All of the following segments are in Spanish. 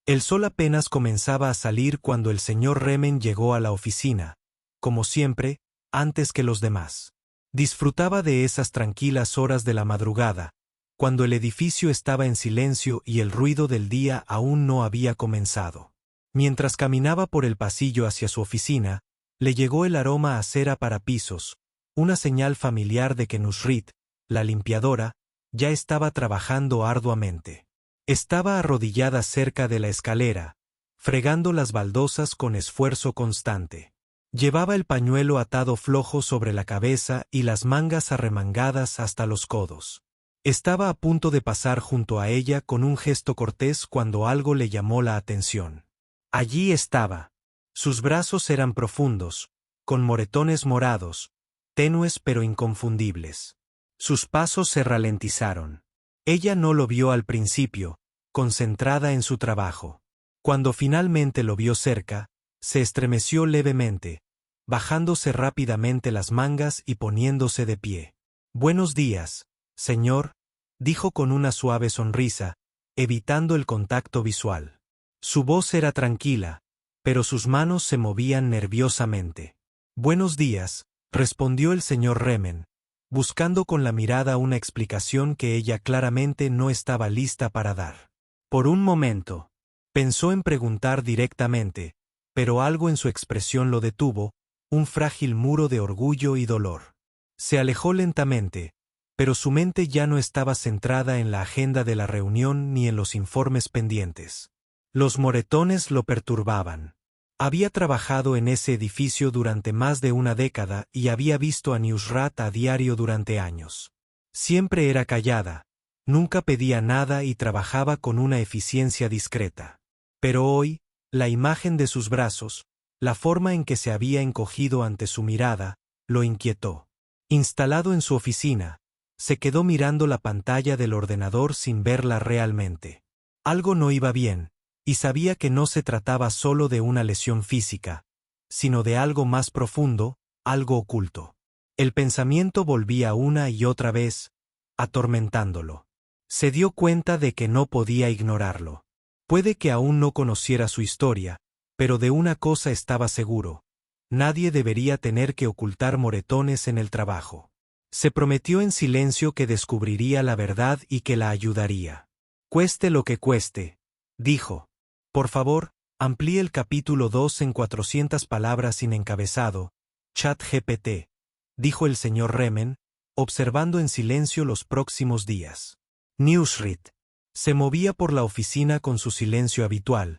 El sol apenas comenzaba a salir cuando el señor Remen llegó a la oficina, como siempre, antes que los demás. Disfrutaba de esas tranquilas horas de la madrugada, cuando el edificio estaba en silencio y el ruido del día aún no había comenzado. Mientras caminaba por el pasillo hacia su oficina, le llegó el aroma a cera para pisos, una señal familiar de que Nusrit, la limpiadora, ya estaba trabajando arduamente. Estaba arrodillada cerca de la escalera, fregando las baldosas con esfuerzo constante. Llevaba el pañuelo atado flojo sobre la cabeza y las mangas arremangadas hasta los codos. Estaba a punto de pasar junto a ella con un gesto cortés cuando algo le llamó la atención. Allí estaba. Sus brazos eran profundos, con moretones morados, tenues pero inconfundibles. Sus pasos se ralentizaron. Ella no lo vio al principio, concentrada en su trabajo. Cuando finalmente lo vio cerca, se estremeció levemente, bajándose rápidamente las mangas y poniéndose de pie. «Buenos días, señor», dijo con una suave sonrisa, evitando el contacto visual. Su voz era tranquila, pero sus manos se movían nerviosamente. «Buenos días», respondió el señor Remen, buscando con la mirada una explicación que ella claramente no estaba lista para dar. Por un momento, pensó en preguntar directamente, pero algo en su expresión lo detuvo, un frágil muro de orgullo y dolor. Se alejó lentamente, pero su mente ya no estaba centrada en la agenda de la reunión ni en los informes pendientes. Los moretones lo perturbaban. Había trabajado en ese edificio durante más de una década y había visto a Nusrat a diario durante años. Siempre era callada, nunca pedía nada y trabajaba con una eficiencia discreta. Pero hoy, la imagen de sus brazos, la forma en que se había encogido ante su mirada, lo inquietó. Instalado en su oficina, se quedó mirando la pantalla del ordenador sin verla realmente. Algo no iba bien, y sabía que no se trataba solo de una lesión física, sino de algo más profundo, algo oculto. El pensamiento volvía una y otra vez, atormentándolo. Se dio cuenta de que no podía ignorarlo. Puede que aún no conociera su historia, pero de una cosa estaba seguro: nadie debería tener que ocultar moretones en el trabajo. Se prometió en silencio que descubriría la verdad y que la ayudaría. «Cueste lo que cueste», dijo. «Por favor, amplíe el capítulo 2 en 400 palabras sin encabezado, ChatGPT», dijo el señor Remen, observando en silencio los próximos días. Nusrit se movía por la oficina con su silencio habitual,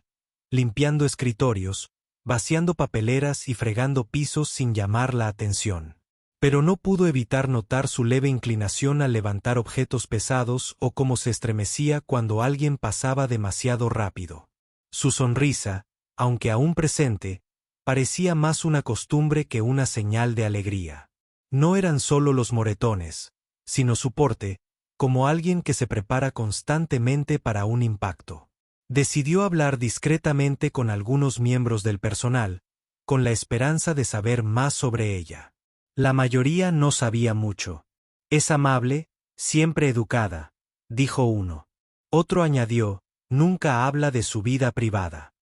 limpiando escritorios, vaciando papeleras y fregando pisos sin llamar la atención. Pero no pudo evitar notar su leve inclinación al levantar objetos pesados o cómo se estremecía cuando alguien pasaba demasiado rápido. Su sonrisa, aunque aún presente, parecía más una costumbre que una señal de alegría. No eran solo los moretones, sino su porte, como alguien que se prepara constantemente para un impacto. Decidió hablar discretamente con algunos miembros del personal, con la esperanza de saber más sobre ella. La mayoría no sabía mucho. «Es amable, siempre educada», dijo uno. Otro añadió: «Nunca habla de su vida privada».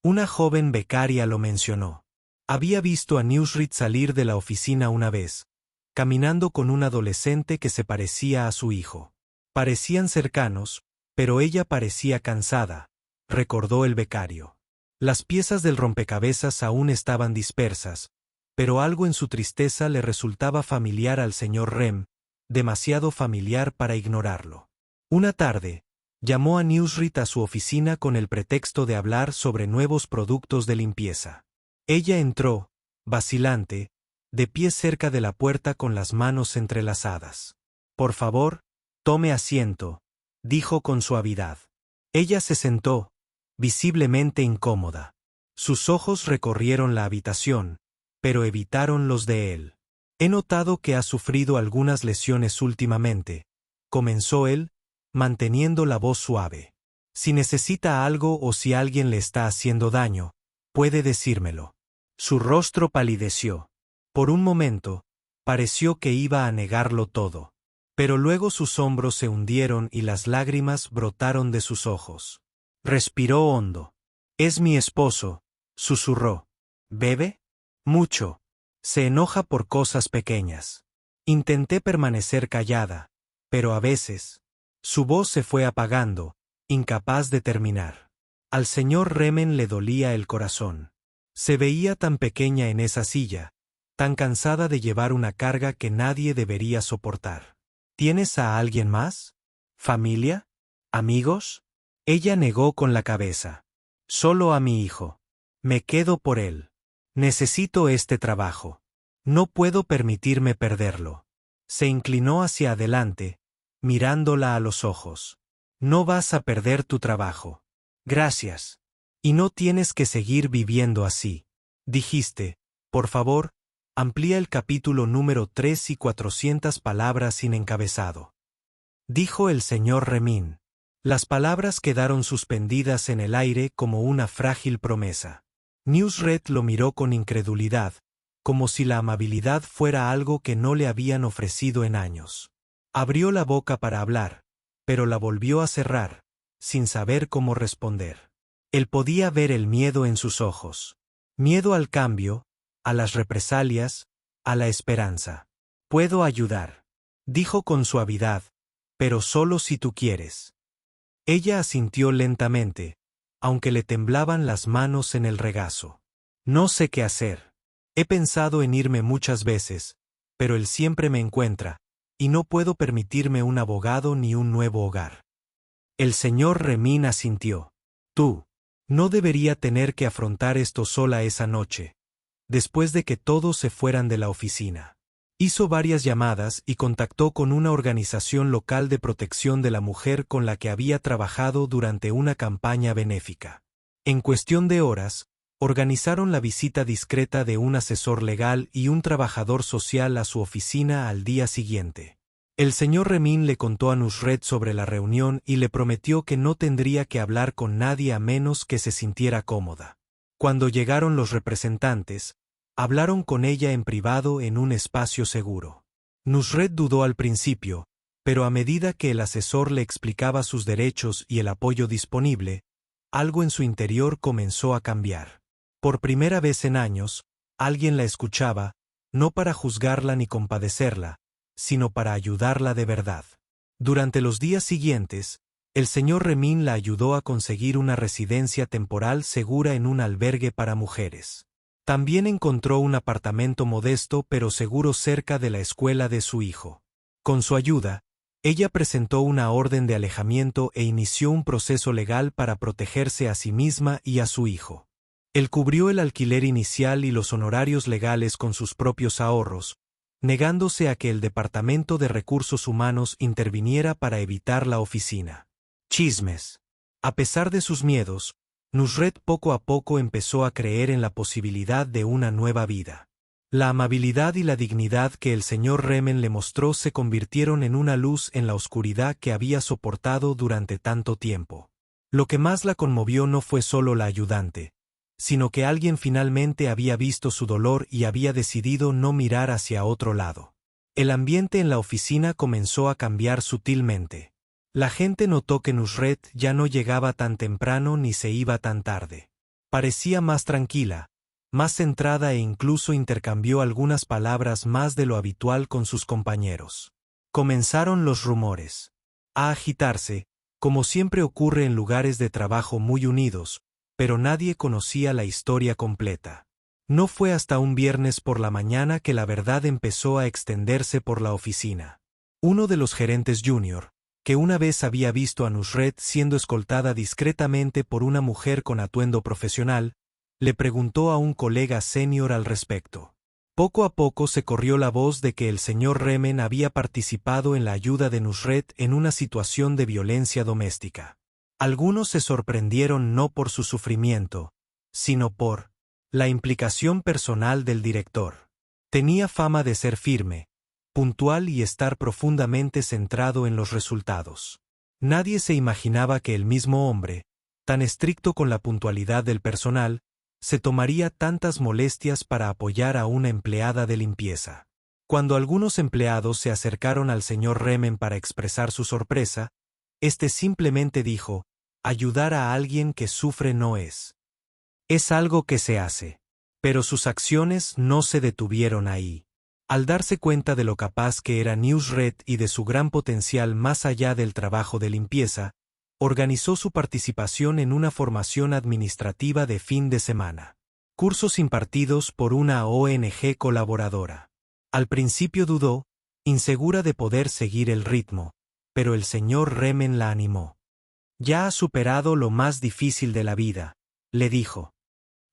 Una joven becaria lo mencionó. Había visto a Nusrit salir de la oficina una vez, caminando con un adolescente que se parecía a su hijo. Parecían cercanos, pero ella parecía cansada, recordó el becario. Las piezas del rompecabezas aún estaban dispersas, pero algo en su tristeza le resultaba familiar al señor Rem, demasiado familiar para ignorarlo. Una tarde, llamó a Nusrit a su oficina con el pretexto de hablar sobre nuevos productos de limpieza. Ella entró, vacilante, de pie cerca de la puerta con las manos entrelazadas. «Por favor, tome asiento», dijo con suavidad. Ella se sentó, visiblemente incómoda. Sus ojos recorrieron la habitación, pero evitaron los de él. «He notado que ha sufrido algunas lesiones últimamente», comenzó él, manteniendo la voz suave. «Si necesita algo o si alguien le está haciendo daño, puede decírmelo». Su rostro palideció. Por un momento, pareció que iba a negarlo todo. Pero luego sus hombros se hundieron y las lágrimas brotaron de sus ojos. Respiró hondo. Es mi esposo, susurró. ¿Bebe? Mucho. Se enoja por cosas pequeñas. Intenté permanecer callada, pero a veces. Su voz se fue apagando, incapaz de terminar. Al señor Remen le dolía el corazón. Se veía tan pequeña en esa silla, tan cansada de llevar una carga que nadie debería soportar. ¿Tienes a alguien más? ¿Familia? ¿Amigos? Ella negó con la cabeza. Solo a mi hijo. Me quedo por él. Necesito este trabajo. No puedo permitirme perderlo. Se inclinó hacia adelante, mirándola a los ojos. No vas a perder tu trabajo. Gracias. Y no tienes que seguir viviendo así. Dijiste, por favor, amplía el capítulo número 3 y 400 palabras sin encabezado. Dijo el señor Remin. Las palabras quedaron suspendidas en el aire como una frágil promesa. Newsred lo miró con incredulidad, como si la amabilidad fuera algo que no le habían ofrecido en años. Abrió la boca para hablar, pero la volvió a cerrar, sin saber cómo responder. Él podía ver el miedo en sus ojos. Miedo al cambio, a las represalias, a la esperanza. Puedo ayudar, dijo con suavidad, pero solo si tú quieres. Ella asintió lentamente, aunque le temblaban las manos en el regazo. No sé qué hacer. He pensado en irme muchas veces, pero él siempre me encuentra, y no puedo permitirme un abogado ni un nuevo hogar. El señor Remin asintió. Tú. No debería tener que afrontar esto sola esa noche, después de que todos se fueran de la oficina. Hizo varias llamadas y contactó con una organización local de protección de la mujer con la que había trabajado durante una campaña benéfica. En cuestión de horas, organizaron la visita discreta de un asesor legal y un trabajador social a su oficina al día siguiente. El señor Remin le contó a Nusret sobre la reunión y le prometió que no tendría que hablar con nadie a menos que se sintiera cómoda. Cuando llegaron los representantes, hablaron con ella en privado en un espacio seguro. Nusret dudó al principio, pero a medida que el asesor le explicaba sus derechos y el apoyo disponible, algo en su interior comenzó a cambiar. Por primera vez en años, alguien la escuchaba, no para juzgarla ni compadecerla, sino para ayudarla de verdad. Durante los días siguientes, el señor Remin la ayudó a conseguir una residencia temporal segura en un albergue para mujeres. También encontró un apartamento modesto pero seguro cerca de la escuela de su hijo. Con su ayuda, ella presentó una orden de alejamiento e inició un proceso legal para protegerse a sí misma y a su hijo. Él cubrió el alquiler inicial y los honorarios legales con sus propios ahorros, negándose a que el Departamento de Recursos Humanos interviniera para evitar la oficina. Chismes. A pesar de sus miedos, Nusret poco a poco empezó a creer en la posibilidad de una nueva vida. La amabilidad y la dignidad que el señor Remen le mostró se convirtieron en una luz en la oscuridad que había soportado durante tanto tiempo. Lo que más la conmovió no fue solo la ayudante, sino que alguien finalmente había visto su dolor y había decidido no mirar hacia otro lado. El ambiente en la oficina comenzó a cambiar sutilmente. La gente notó que Nusret ya no llegaba tan temprano ni se iba tan tarde. Parecía más tranquila, más centrada e incluso intercambió algunas palabras más de lo habitual con sus compañeros. Comenzaron los rumores a agitarse, como siempre ocurre en lugares de trabajo muy unidos, pero nadie conocía la historia completa. No fue hasta un viernes por la mañana que la verdad empezó a extenderse por la oficina. Uno de los gerentes junior, que una vez había visto a Nusret siendo escoltada discretamente por una mujer con atuendo profesional, le preguntó a un colega senior al respecto. Poco a poco se corrió la voz de que el señor Remen había participado en la ayuda de Nusret en una situación de violencia doméstica. Algunos se sorprendieron no por su sufrimiento, sino por la implicación personal del director. Tenía fama de ser firme, puntual y estar profundamente centrado en los resultados. Nadie se imaginaba que el mismo hombre, tan estricto con la puntualidad del personal, se tomaría tantas molestias para apoyar a una empleada de limpieza. Cuando algunos empleados se acercaron al señor Remen para expresar su sorpresa, este simplemente dijo: Ayudar a alguien que sufre no es. Es algo que se hace. Pero sus acciones no se detuvieron ahí. Al darse cuenta de lo capaz que era NewsRed y de su gran potencial más allá del trabajo de limpieza, organizó su participación en una formación administrativa de fin de semana. Cursos impartidos por una ONG colaboradora. Al principio dudó, insegura de poder seguir el ritmo, pero el señor Remen la animó. Ya has superado lo más difícil de la vida, le dijo.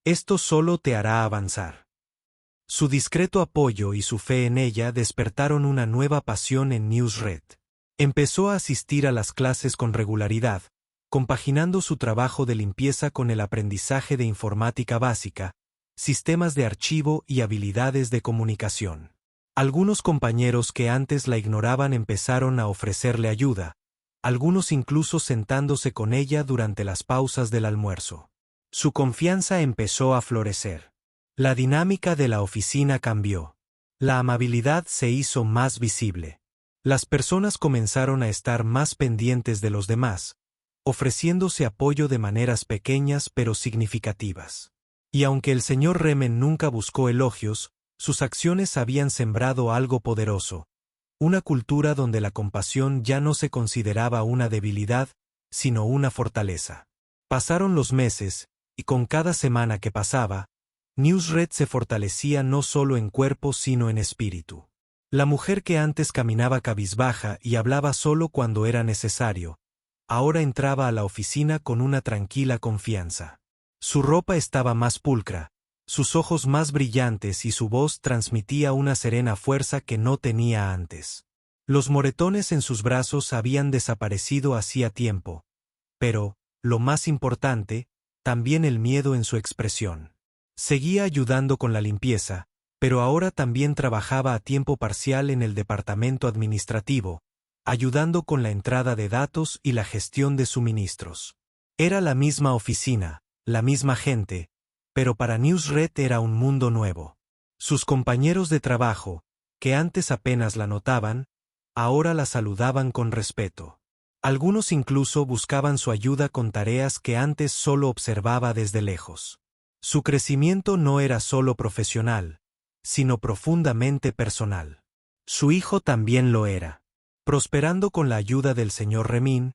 Esto solo te hará avanzar. Su discreto apoyo y su fe en ella despertaron una nueva pasión en NewsRed. Empezó a asistir a las clases con regularidad, compaginando su trabajo de limpieza con el aprendizaje de informática básica, sistemas de archivo y habilidades de comunicación. Algunos compañeros que antes la ignoraban empezaron a ofrecerle ayuda, algunos incluso sentándose con ella durante las pausas del almuerzo. Su confianza empezó a florecer. La dinámica de la oficina cambió. La amabilidad se hizo más visible. Las personas comenzaron a estar más pendientes de los demás, ofreciéndose apoyo de maneras pequeñas pero significativas. Y aunque el señor Remen nunca buscó elogios, sus acciones habían sembrado algo poderoso, una cultura donde la compasión ya no se consideraba una debilidad, sino una fortaleza. Pasaron los meses, y con cada semana que pasaba, NewsRed se fortalecía no solo en cuerpo sino en espíritu. La mujer que antes caminaba cabizbaja y hablaba solo cuando era necesario, ahora entraba a la oficina con una tranquila confianza. Su ropa estaba más pulcra, sus ojos más brillantes y su voz transmitía una serena fuerza que no tenía antes. Los moretones en sus brazos habían desaparecido hacía tiempo, pero, lo más importante, también el miedo en su expresión. Seguía ayudando con la limpieza, pero ahora también trabajaba a tiempo parcial en el departamento administrativo, ayudando con la entrada de datos y la gestión de suministros. Era la misma oficina, la misma gente, pero para NewsRed era un mundo nuevo. Sus compañeros de trabajo, que antes apenas la notaban, ahora la saludaban con respeto. Algunos incluso buscaban su ayuda con tareas que antes solo observaba desde lejos. Su crecimiento no era solo profesional, sino profundamente personal. Su hijo también lo era. Prosperando con la ayuda del señor Remin,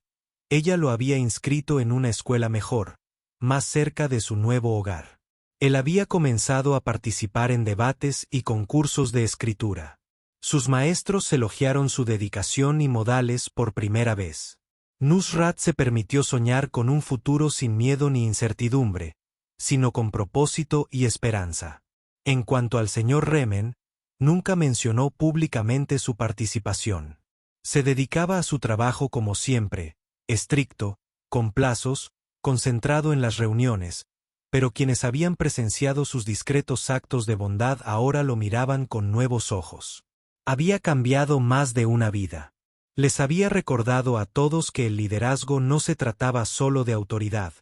ella lo había inscrito en una escuela mejor, más cerca de su nuevo hogar. Él había comenzado a participar en debates y concursos de escritura. Sus maestros elogiaron su dedicación y modales por primera vez. Nusrat se permitió soñar con un futuro sin miedo ni incertidumbre, sino con propósito y esperanza. En cuanto al señor Remen, nunca mencionó públicamente su participación. Se dedicaba a su trabajo como siempre, estricto, con plazos, concentrado en las reuniones, pero quienes habían presenciado sus discretos actos de bondad ahora lo miraban con nuevos ojos. Había cambiado más de una vida. Les había recordado a todos que el liderazgo no se trataba solo de autoridad,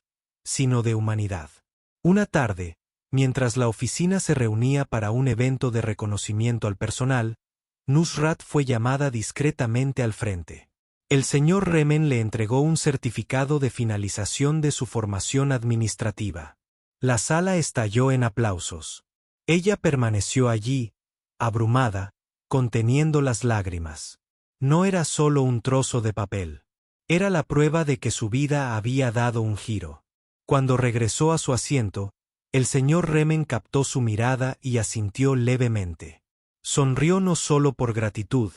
sino de humanidad. Una tarde, mientras la oficina se reunía para un evento de reconocimiento al personal, Nusrat fue llamada discretamente al frente. El señor Remen le entregó un certificado de finalización de su formación administrativa. La sala estalló en aplausos. Ella permaneció allí, abrumada, conteniendo las lágrimas. No era solo un trozo de papel. Era la prueba de que su vida había dado un giro. Cuando regresó a su asiento, el señor Remen captó su mirada y asintió levemente. Sonrió no solo por gratitud,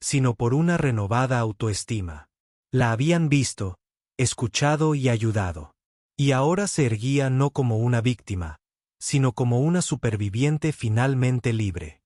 sino por una renovada autoestima. La habían visto, escuchado y ayudado. Y ahora se erguía no como una víctima, sino como una superviviente finalmente libre.